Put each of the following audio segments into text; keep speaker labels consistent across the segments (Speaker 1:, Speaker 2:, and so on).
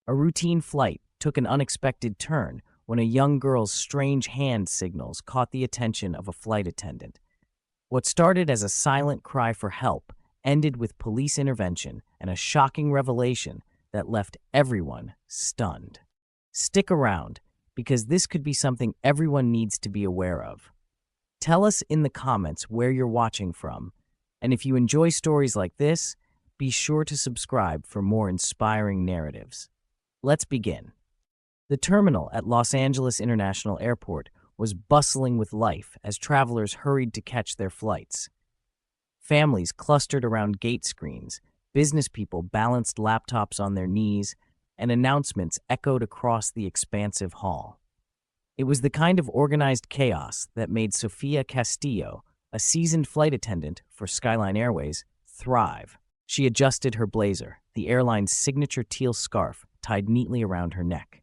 Speaker 1: A routine flight took an unexpected turn when a young girl's strange hand signals caught the attention of a flight attendant. What started as a silent cry for help ended with police intervention and a shocking revelation that left everyone stunned. Stick around, because this could be something everyone needs to be aware of. Tell us in the comments where you're watching from, and if you enjoy stories like this, be sure to subscribe for more inspiring narratives. Let's begin. The terminal at Los Angeles International Airport was bustling with life as travelers hurried to catch their flights. Families clustered around gate screens, business people balanced laptops on their knees, and announcements echoed across the expansive hall. It was the kind of organized chaos that made Sofia Castillo, a seasoned flight attendant for Skyline Airways, thrive. She adjusted her blazer, the airline's signature teal scarf tied neatly around her neck.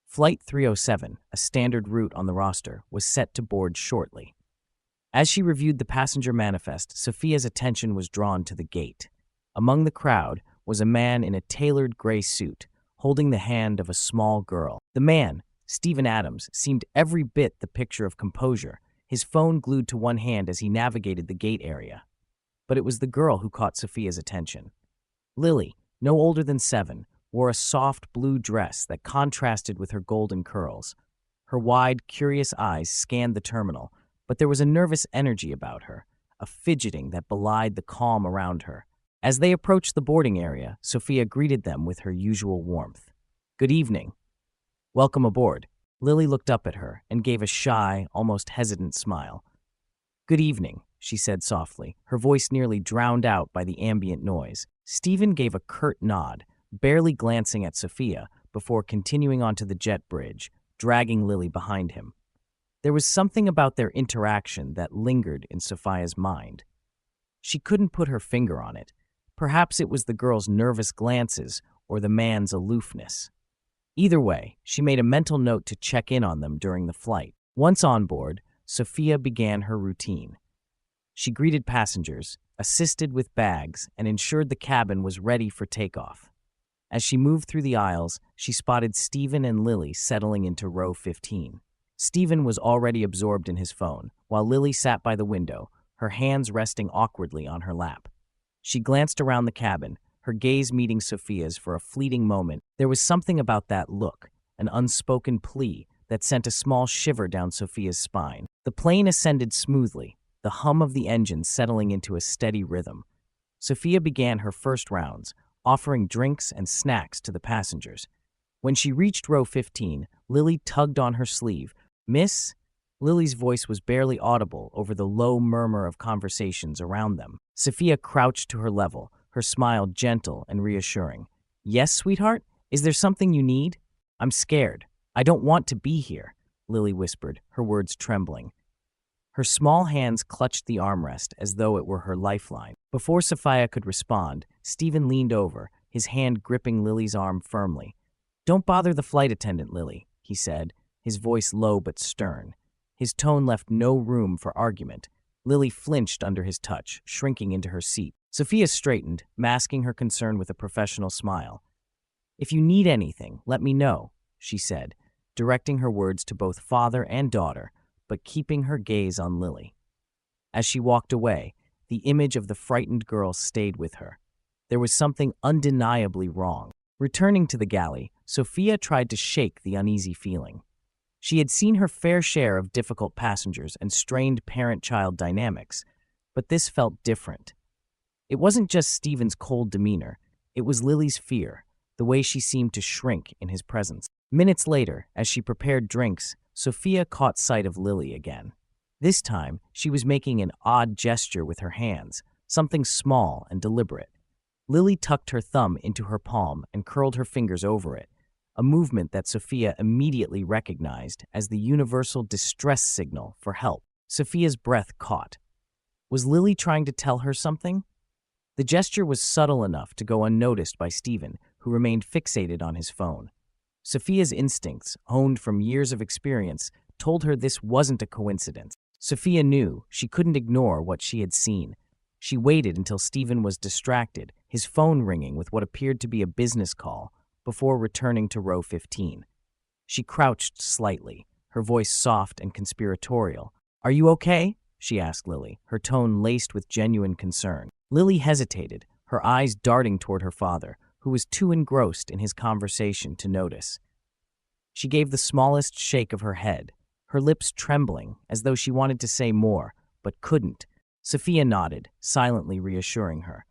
Speaker 1: Flight 307, a standard route on the roster, was set to board shortly. As she reviewed the passenger manifest, Sofia's attention was drawn to the gate. Among the crowd was a man in a tailored gray suit, holding the hand of a small girl. The man, Stephen Adams, seemed every bit the picture of composure, his phone glued to one hand as he navigated the gate area. But it was the girl who caught Sofia's attention. Lily, no older than 7, wore a soft blue dress that contrasted with her golden curls. Her wide, curious eyes scanned the terminal, but there was a nervous energy about her, a fidgeting that belied the calm around her. As they approached the boarding area, Sofia greeted them with her usual warmth. "Good evening. Welcome aboard." Lily looked up at her and gave a shy, almost hesitant smile. "Good evening," she said softly, her voice nearly drowned out by the ambient noise. Stephen gave a curt nod, barely glancing at Sofia before continuing onto the jet bridge, dragging Lily behind him. There was something about their interaction that lingered in Sofia's mind. She couldn't put her finger on it. Perhaps it was the girl's nervous glances or the man's aloofness. Either way, she made a mental note to check in on them during the flight. Once on board, Sofia began her routine. She greeted passengers, assisted with bags, and ensured the cabin was ready for takeoff. As she moved through the aisles, she spotted Stephen and Lily settling into row 15. Stephen was already absorbed in his phone, while Lily sat by the window, her hands resting awkwardly on her lap. She glanced around the cabin, her gaze meeting Sofia's for a fleeting moment. There was something about that look, an unspoken plea, that sent a small shiver down Sofia's spine. The plane ascended smoothly, the hum of the engine settling into a steady rhythm. Sofia began her first rounds, offering drinks and snacks to the passengers. When she reached row 15, Lily tugged on her sleeve. "Miss?" Lily's voice was barely audible over the low murmur of conversations around them. Sofia crouched to her level, her smile gentle and reassuring. "Yes, sweetheart? Is there something you need?" "I'm scared. I don't want to be here," Lily whispered, her words trembling. Her small hands clutched the armrest as though it were her lifeline. Before Sofia could respond, Stephen leaned over, his hand gripping Lily's arm firmly. "Don't bother the flight attendant, Lily," he said, his voice low but stern. His tone left no room for argument. Lily flinched under his touch, shrinking into her seat. Sofia straightened, masking her concern with a professional smile. "If you need anything, let me know," she said, directing her words to both father and daughter, but keeping her gaze on Lily. As she walked away, the image of the frightened girl stayed with her. There was something undeniably wrong. Returning to the galley, Sofia tried to shake the uneasy feeling. She had seen her fair share of difficult passengers and strained parent-child dynamics, but this felt different. It wasn't just Stephen's cold demeanor, it was Lily's fear, the way she seemed to shrink in his presence. Minutes later, as she prepared drinks, Sofia caught sight of Lily again. This time, she was making an odd gesture with her hands, something small and deliberate. Lily tucked her thumb into her palm and curled her fingers over it, a movement that Sofia immediately recognized as the universal distress signal for help. Sofia's breath caught. Was Lily trying to tell her something? The gesture was subtle enough to go unnoticed by Stephen, who remained fixated on his phone. Sofia's instincts, honed from years of experience, told her this wasn't a coincidence. Sofia knew she couldn't ignore what she had seen. She waited until Stephen was distracted, his phone ringing with what appeared to be a business call. before returning to row 15. She crouched slightly, her voice soft and conspiratorial. "Are you okay?" she asked Lily, her tone laced with genuine concern. Lily hesitated, her eyes darting toward her father, who was too engrossed in his conversation to notice. She gave the smallest shake of her head, her lips trembling as though she wanted to say more, but couldn't. Sophia nodded, silently reassuring her.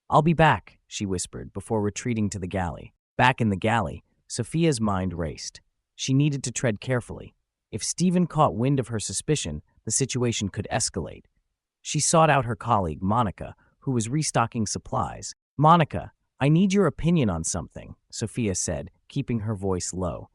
Speaker 1: "I'll be back," she whispered before retreating to the galley. Back in the galley, Sophia's mind raced. She needed to tread carefully. If Stephen caught wind of her suspicion, the situation could escalate. She sought out her colleague, Monica, who was restocking supplies. "Monica, I need your opinion on something," Sophia said, keeping her voice low.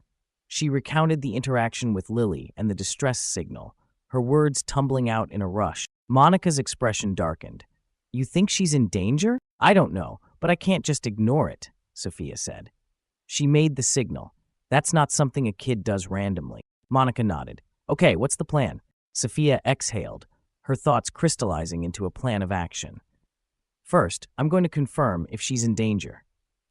Speaker 1: She recounted the interaction with Lily and the distress signal, her words tumbling out in a rush. Monica's expression darkened. "You think she's in danger?" "I don't know, but I can't just ignore it," Sophia said. She made the signal. "That's not something a kid does randomly." Monica nodded. "Okay, what's the plan?" Sophia exhaled, her thoughts crystallizing into a plan of action. "First, I'm going to confirm if she's in danger.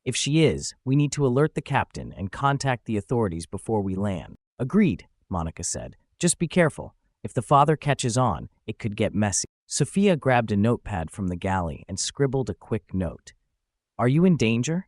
Speaker 1: If she is, we need to alert the captain and contact the authorities before we land." "Agreed," Monica said. "Just be careful. If the father catches on, it could get messy." Sophia grabbed a notepad from the galley and scribbled a quick note. "Are you in danger?"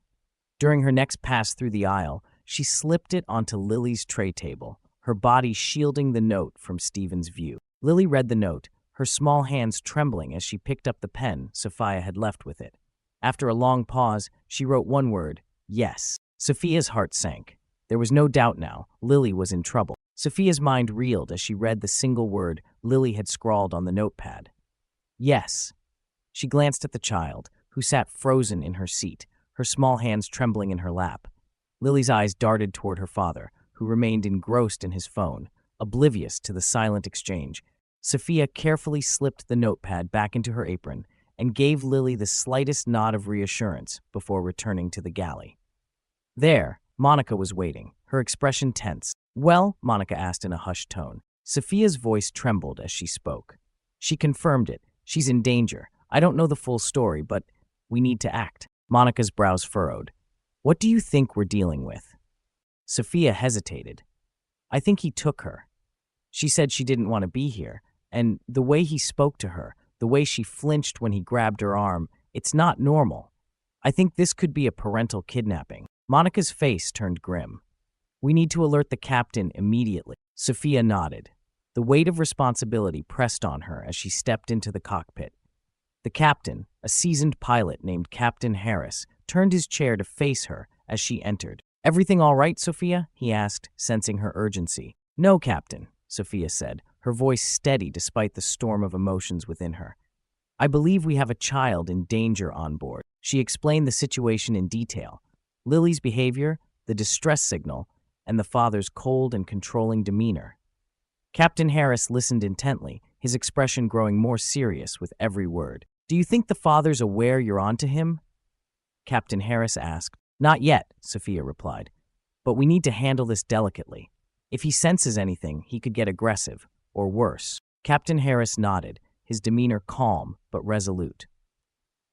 Speaker 1: During her next pass through the aisle, she slipped it onto Lily's tray table, her body shielding the note from Stephen's view. Lily read the note, her small hands trembling as she picked up the pen Sophia had left with it. After a long pause, she wrote one word, "Yes." Sophia's heart sank. There was no doubt now, Lily was in trouble. Sophia's mind reeled as she read the single word Lily had scrawled on the notepad. "Yes." She glanced at the child, who sat frozen in her seat, her small hands trembling in her lap. Lily's eyes darted toward her father, who remained engrossed in his phone, oblivious to the silent exchange. Sophia carefully slipped the notepad back into her apron and gave Lily the slightest nod of reassurance before returning to the galley. There, Monica was waiting, her expression tense. "Well?" Monica asked in a hushed tone. Sophia's voice trembled as she spoke. She confirmed it. "She's in danger. I don't know the full story, but we need to act." Monica's brows furrowed. "What do you think we're dealing with?" Sophia hesitated. "I think he took her. She said she didn't want to be here, and the way he spoke to her, the way she flinched when he grabbed her arm, it's not normal. I think this could be a parental kidnapping." Monica's face turned grim. "We need to alert the captain immediately." Sophia nodded. The weight of responsibility pressed on her as she stepped into the cockpit. The captain, a seasoned pilot named Captain Harris, turned his chair to face her as she entered. "Everything all right, Sophia?" he asked, sensing her urgency. "No, Captain," Sophia said, her voice steady despite the storm of emotions within her. "I believe we have a child in danger on board." She explained the situation in detail. Lily's behavior, the distress signal, and the father's cold and controlling demeanor. Captain Harris listened intently, his expression growing more serious with every word. "Do you think the father's aware you're onto him?" Captain Harris asked. "Not yet," Sophia replied. "But we need to handle this delicately. If he senses anything, he could get aggressive, or worse." Captain Harris nodded, his demeanor calm but resolute.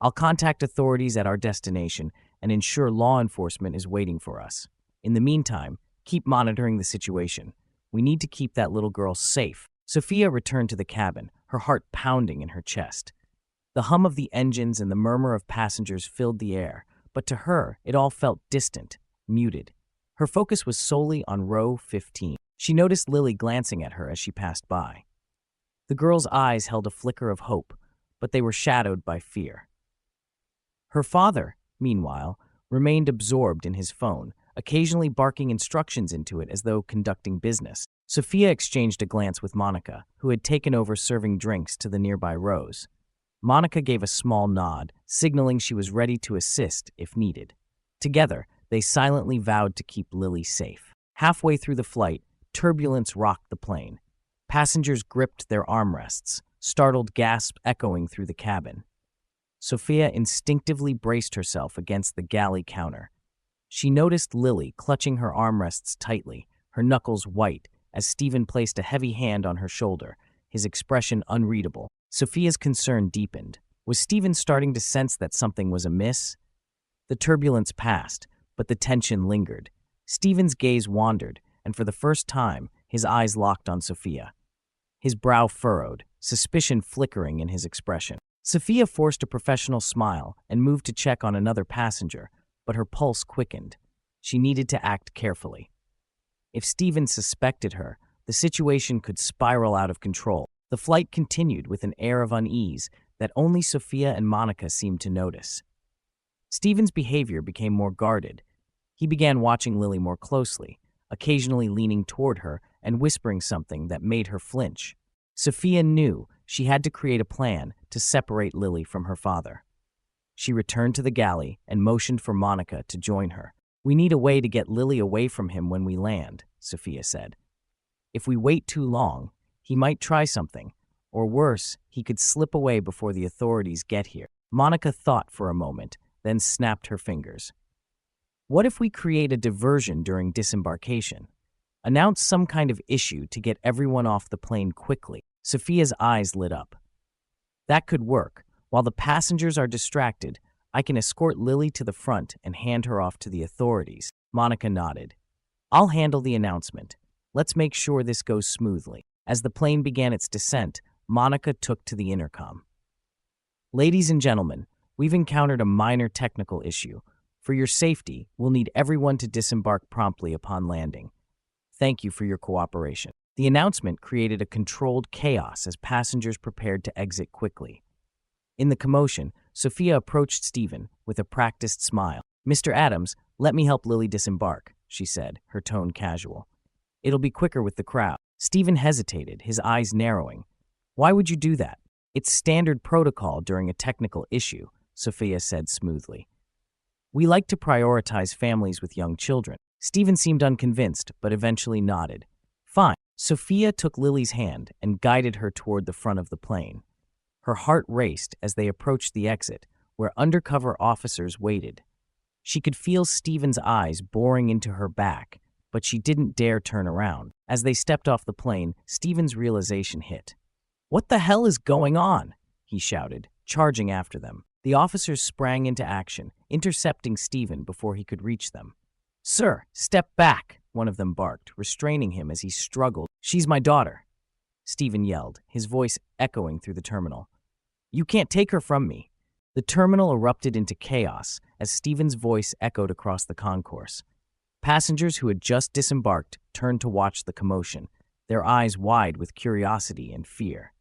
Speaker 1: "I'll contact authorities at our destination and ensure law enforcement is waiting for us. In the meantime, keep monitoring the situation. We need to keep that little girl safe." Sophia returned to the cabin, her heart pounding in her chest. The hum of the engines and the murmur of passengers filled the air, but to her, it all felt distant, muted. Her focus was solely on row 15. She noticed Lily glancing at her as she passed by. The girl's eyes held a flicker of hope, but they were shadowed by fear. Her father, meanwhile, remained absorbed in his phone, occasionally barking instructions into it as though conducting business. Sophia exchanged a glance with Monica, who had taken over serving drinks to the nearby rows. Monica gave a small nod, signaling she was ready to assist if needed. Together, they silently vowed to keep Lily safe. Halfway through the flight, turbulence rocked the plane. Passengers gripped their armrests, startled gasps echoing through the cabin. Sophia instinctively braced herself against the galley counter. She noticed Lily clutching her armrests tightly, her knuckles white, as Stephen placed a heavy hand on her shoulder, his expression unreadable. Sophia's concern deepened. Was Stephen starting to sense that something was amiss? The turbulence passed, but the tension lingered. Stephen's gaze wandered, and for the first time, his eyes locked on Sophia. His brow furrowed, suspicion flickering in his expression. Sophia forced a professional smile and moved to check on another passenger, but her pulse quickened. She needed to act carefully. If Stephen suspected her, the situation could spiral out of control. The flight continued with an air of unease that only Sophia and Monica seemed to notice. Stephen's behavior became more guarded. He began watching Lily more closely, occasionally leaning toward her and whispering something that made her flinch. Sophia knew she had to create a plan to separate Lily from her father. She returned to the galley and motioned for Monica to join her. "We need a way to get Lily away from him when we land," Sophia said. "If we wait too long, he might try something, or worse, he could slip away before the authorities get here." Monica thought for a moment, then snapped her fingers. "What if we create a diversion during disembarkation? Announce some kind of issue to get everyone off the plane quickly." Sophia's eyes lit up. "That could work. While the passengers are distracted, I can escort Lily to the front and hand her off to the authorities." Monica nodded. "I'll handle the announcement. Let's make sure this goes smoothly." As the plane began its descent, Monica took to the intercom. "Ladies and gentlemen, we've encountered a minor technical issue. For your safety, we'll need everyone to disembark promptly upon landing. Thank you for your cooperation." The announcement created a controlled chaos as passengers prepared to exit quickly. In the commotion, Sophia approached Stephen with a practiced smile. "Mr. Adams, let me help Lily disembark," she said, her tone casual. "It'll be quicker with the crowd." Stephen hesitated, his eyes narrowing. "Why would you do that?" "It's standard protocol during a technical issue," Sophia said smoothly. "We like to prioritize families with young children." Stephen seemed unconvinced, but eventually nodded. "Fine." Sophia took Lily's hand and guided her toward the front of the plane. Her heart raced as they approached the exit, where undercover officers waited. She could feel Stephen's eyes boring into her back, but she didn't dare turn around. As they stepped off the plane, Stephen's realization hit. "What the hell is going on?" he shouted, charging after them. The officers sprang into action, intercepting Stephen before he could reach them. "Sir, step back," one of them barked, restraining him as he struggled. "She's my daughter," Stephen yelled, his voice echoing through the terminal. "You can't take her from me." The terminal erupted into chaos as Stephen's voice echoed across the concourse. Passengers who had just disembarked turned to watch the commotion, their eyes wide with curiosity and fear.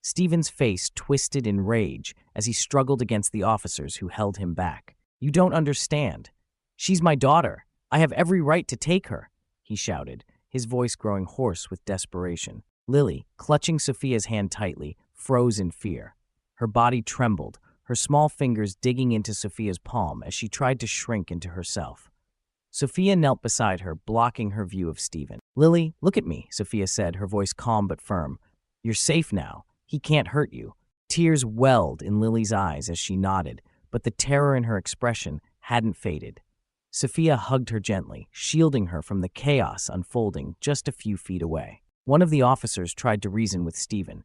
Speaker 1: Stephen's face twisted in rage as he struggled against the officers who held him back. "You don't understand. She's my daughter. I have every right to take her," he shouted, his voice growing hoarse with desperation. Lily, clutching Sophia's hand tightly, froze in fear. Her body trembled, her small fingers digging into Sophia's palm as she tried to shrink into herself. Sophia knelt beside her, blocking her view of Stephen. "Lily, look at me," Sophia said, her voice calm but firm. "You're safe now. He can't hurt you." Tears welled in Lily's eyes as she nodded, but the terror in her expression hadn't faded. Sophia hugged her gently, shielding her from the chaos unfolding just a few feet away. One of the officers tried to reason with Stephen.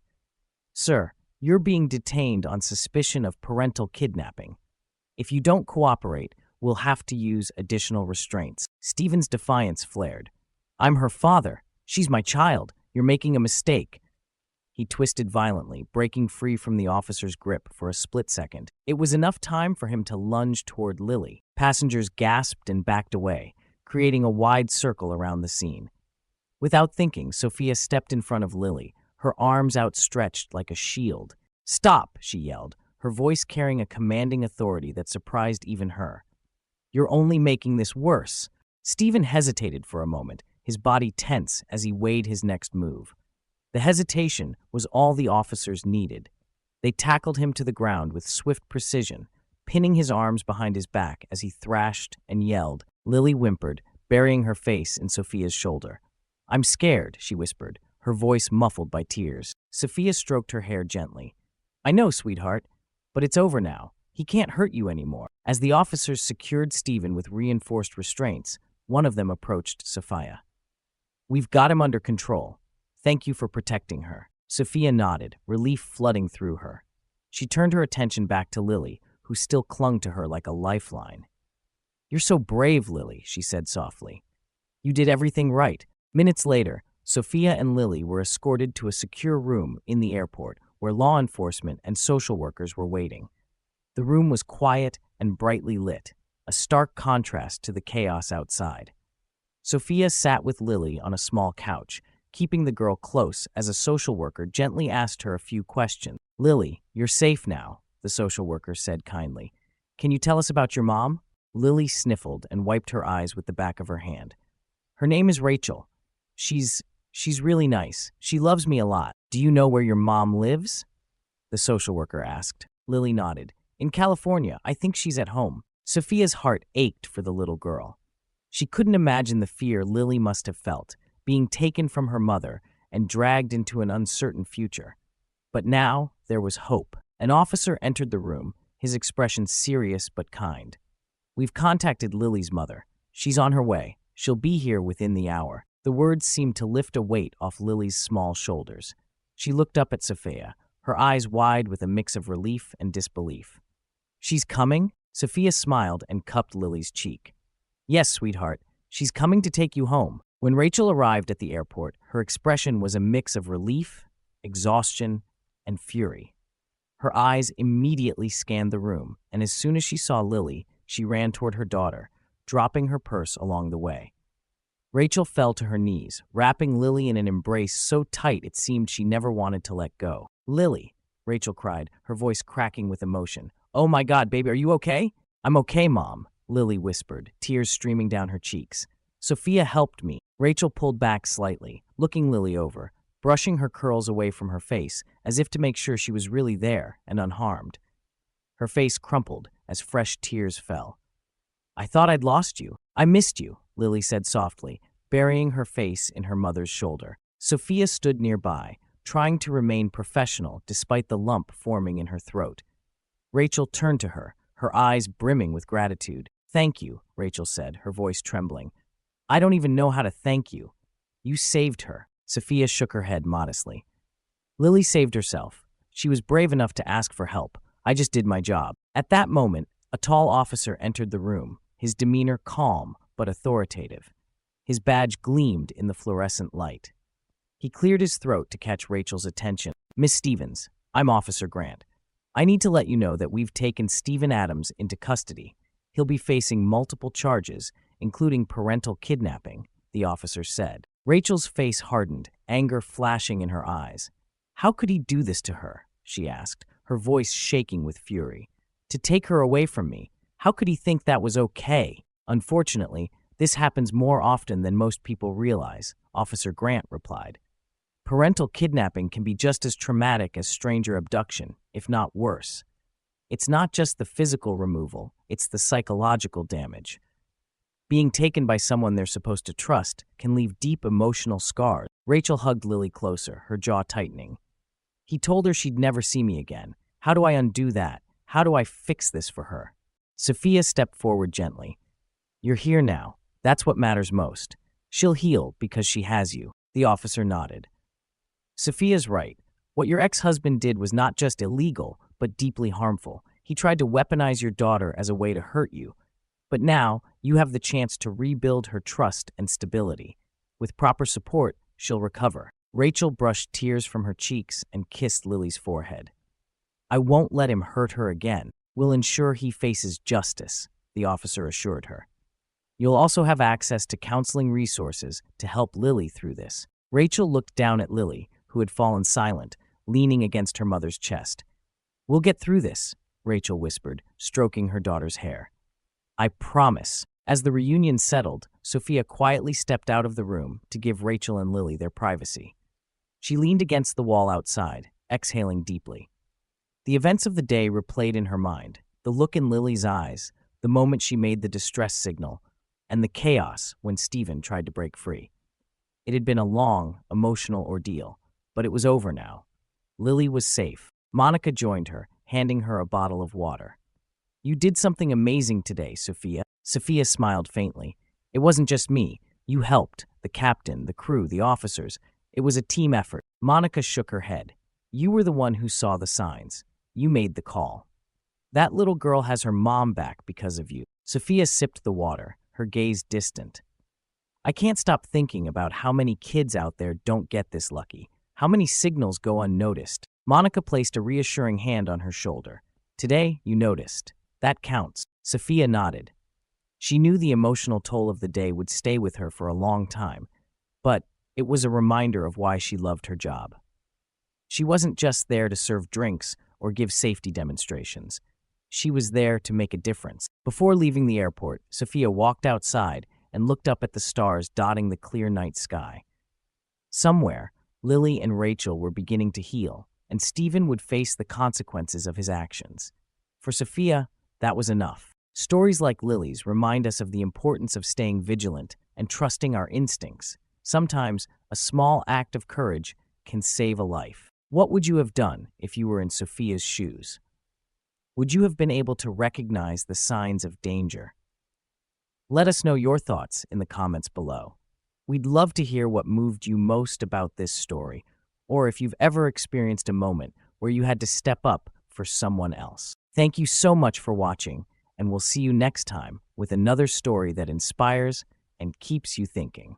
Speaker 1: "Sir, you're being detained on suspicion of parental kidnapping. If you don't cooperate, we'll have to use additional restraints." Stephen's defiance flared. "I'm her father. She's my child. You're making a mistake." He twisted violently, breaking free from the officer's grip for a split second. It was enough time for him to lunge toward Lily. Passengers gasped and backed away, creating a wide circle around the scene. Without thinking, Sophia stepped in front of Lily, her arms outstretched like a shield. "Stop!" she yelled, her voice carrying a commanding authority that surprised even her. "You're only making this worse." Stephen hesitated for a moment, his body tense as he weighed his next move. The hesitation was all the officers needed. They tackled him to the ground with swift precision, pinning his arms behind his back as he thrashed and yelled. Lily whimpered, burying her face in Sophia's shoulder. "I'm scared," she whispered, her voice muffled by tears. Sophia stroked her hair gently. "I know, sweetheart, but it's over now. He can't hurt you anymore." As the officers secured Stephen with reinforced restraints, one of them approached Sophia. "We've got him under control. Thank you for protecting her." Sophia nodded, relief flooding through her. She turned her attention back to Lily, who still clung to her like a lifeline. "You're so brave, Lily," she said softly. "You did everything right." Minutes later, Sophia and Lily were escorted to a secure room in the airport where law enforcement and social workers were waiting. The room was quiet and brightly lit, a stark contrast to the chaos outside. Sophia sat with Lily on a small couch, keeping the girl close as a social worker gently asked her a few questions. "Lily, you're safe now," the social worker said kindly. "Can you tell us about your mom?" Lily sniffled and wiped her eyes with the back of her hand. "Her name is Rachel. She's really nice. She loves me a lot. Do you know where your mom lives?" the social worker asked. Lily nodded. "In California. I think she's at home." Sophia's heart ached for the little girl. She couldn't imagine the fear Lily must have felt, being taken from her mother and dragged into an uncertain future. But now there was hope. An officer entered the room, his expression serious but kind. "We've contacted Lily's mother. She's on her way. She'll be here within the hour." The words seemed to lift a weight off Lily's small shoulders. She looked up at Sophia, her eyes wide with a mix of relief and disbelief. "She's coming?" Sophia smiled and cupped Lily's cheek. "Yes, sweetheart. She's coming to take you home." When Rachel arrived at the airport, her expression was a mix of relief, exhaustion, and fury. Her eyes immediately scanned the room, and as soon as she saw Lily, she ran toward her daughter, dropping her purse along the way. Rachel fell to her knees, wrapping Lily in an embrace so tight it seemed she never wanted to let go. "Lily," Rachel cried, her voice cracking with emotion. "Oh my God, baby, are you okay?" "I'm okay, Mom," Lily whispered, tears streaming down her cheeks. "Sophia helped me." Rachel pulled back slightly, looking Lily over, brushing her curls away from her face, as if to make sure she was really there and unharmed. Her face crumpled as fresh tears fell. "I thought I'd lost you. I missed you," Lily said softly, burying her face in her mother's shoulder. Sophia stood nearby, trying to remain professional despite the lump forming in her throat. Rachel turned to her, her eyes brimming with gratitude. "Thank you," Rachel said, her voice trembling. "I don't even know how to thank you. You saved her." Sophia shook her head modestly. "Lily saved herself. She was brave enough to ask for help. I just did my job." At that moment, a tall officer entered the room, his demeanor calm but authoritative. His badge gleamed in the fluorescent light. He cleared his throat to catch Rachel's attention. "Miss Stevens, I'm Officer Grant. I need to let you know that we've taken Stephen Adams into custody. He'll be facing multiple charges, including parental kidnapping," the officer said. Rachel's face hardened, anger flashing in her eyes. "How could he do this to her?" she asked, her voice shaking with fury. "To take her away from me? How could he think that was okay?" "Unfortunately, this happens more often than most people realize," Officer Grant replied. "Parental kidnapping can be just as traumatic as stranger abduction, if not worse. It's not just the physical removal, it's the psychological damage. Being taken by someone they're supposed to trust can leave deep emotional scars." Rachel hugged Lily closer, her jaw tightening. "He told her she'd never see me again. How do I undo that? How do I fix this for her?" Sophia stepped forward gently. "You're here now. That's what matters most. She'll heal because she has you." The officer nodded. "Sophia's right. What your ex-husband did was not just illegal, but deeply harmful. He tried to weaponize your daughter as a way to hurt you. But now, you have the chance to rebuild her trust and stability. With proper support, she'll recover." Rachel brushed tears from her cheeks and kissed Lily's forehead. "I won't let him hurt her again. We'll ensure he faces justice," the officer assured her. "You'll also have access to counseling resources to help Lily through this." Rachel looked down at Lily, who had fallen silent, leaning against her mother's chest. "We'll get through this," Rachel whispered, stroking her daughter's hair. "I promise." As the reunion settled, Sophia quietly stepped out of the room to give Rachel and Lily their privacy. She leaned against the wall outside, exhaling deeply. The events of the day replayed in her mind, the look in Lily's eyes, the moment she made the distress signal, and the chaos when Stephen tried to break free. It had been a long, emotional ordeal, but it was over now. Lily was safe. Monica joined her, handing her a bottle of water. "You did something amazing today, Sophia." Sophia smiled faintly. "It wasn't just me. You helped. The captain, the crew, the officers. It was a team effort." Monica shook her head. "You were the one who saw the signs. You made the call. That little girl has her mom back because of you." Sophia sipped the water, her gaze distant. I can't stop thinking about how many kids out there don't get this lucky, how many signals go unnoticed. Monica placed a reassuring hand on her shoulder. Today, you noticed. That counts. Sophia nodded. She knew the emotional toll of the day would stay with her for a long time, but it was a reminder of why she loved her job. She wasn't just there to serve drinks or give safety demonstrations. She was there to make a difference. Before leaving the airport, Sophia walked outside and looked up at the stars dotting the clear night sky. Somewhere, Lily and Rachel were beginning to heal, and Stephen would face the consequences of his actions. For Sophia, that was enough. Stories like Lily's remind us of the importance of staying vigilant and trusting our instincts. Sometimes, a small act of courage can save a life. What would you have done if you were in Sophia's shoes? Would you have been able to recognize the signs of danger? Let us know your thoughts in the comments below. We'd love to hear what moved you most about this story, or if you've ever experienced a moment where you had to step up for someone else. Thank you so much for watching, and we'll see you next time with another story that inspires and keeps you thinking.